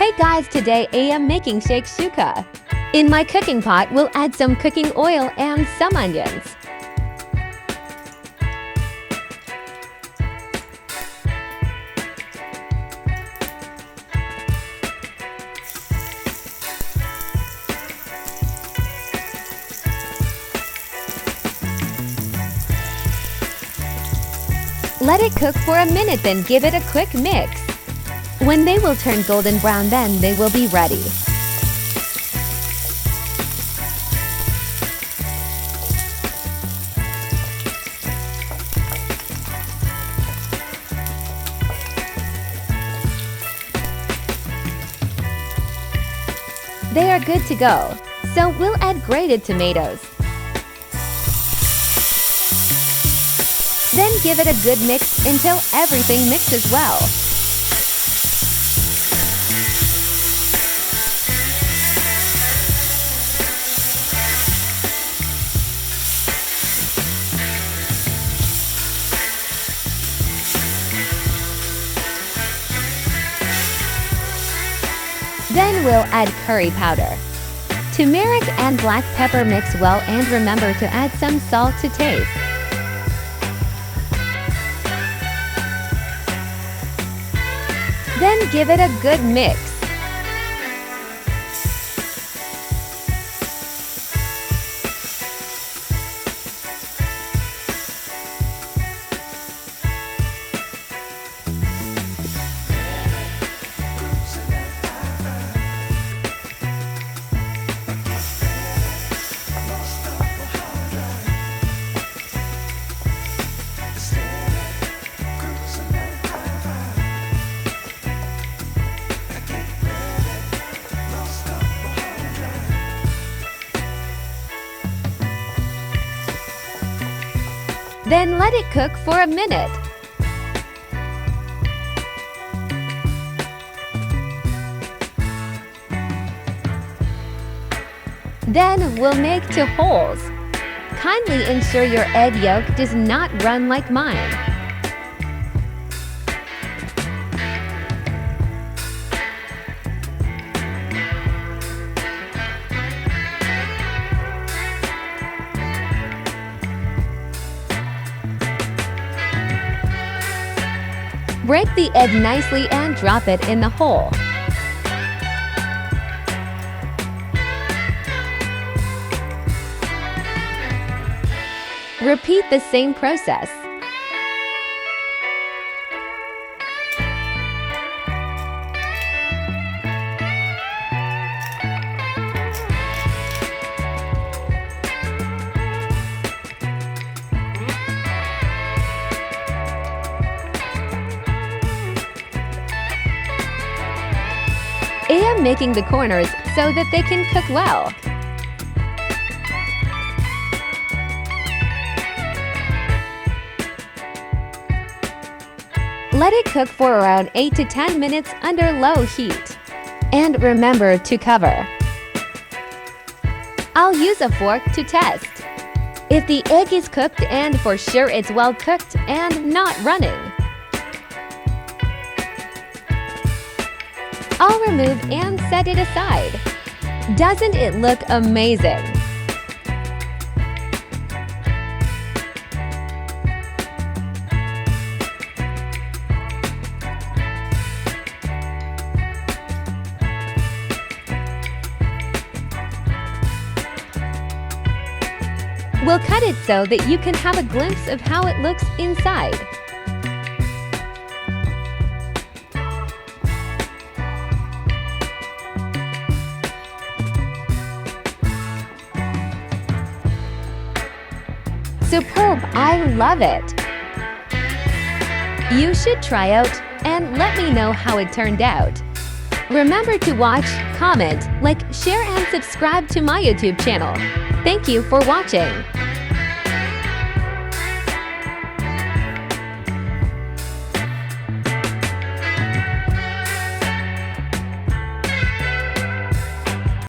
Hey guys, today I am making shakshuka. In my cooking pot, we'll add some cooking oil and some onions. Let it cook for a minute, then give it a quick mix. When they will turn golden brown, then they will be ready. They are good to go, so we'll add grated tomatoes. Then give it a good mix until everything mixes well. Then we'll add curry powder. Turmeric and black pepper mix well, and remember to add some salt to taste. Then give it a good mix. Then let it cook for a minute. Then we'll make two holes. Kindly ensure your egg yolk does not run like mine. Break the egg nicely and drop it in the hole. Repeat the same process. I am making the corners so that they can cook well. Let it cook for around 8 to 10 minutes under low heat. And remember to cover. I'll use a fork to test. If the egg is cooked and for sure it's well cooked and not running. I'll remove and set it aside. Doesn't it look amazing? We'll cut it so that you can have a glimpse of how it looks inside. Superb! I love it! You should try out and let me know how it turned out. Remember to watch, comment, like, share and subscribe to my YouTube channel. Thank you for watching!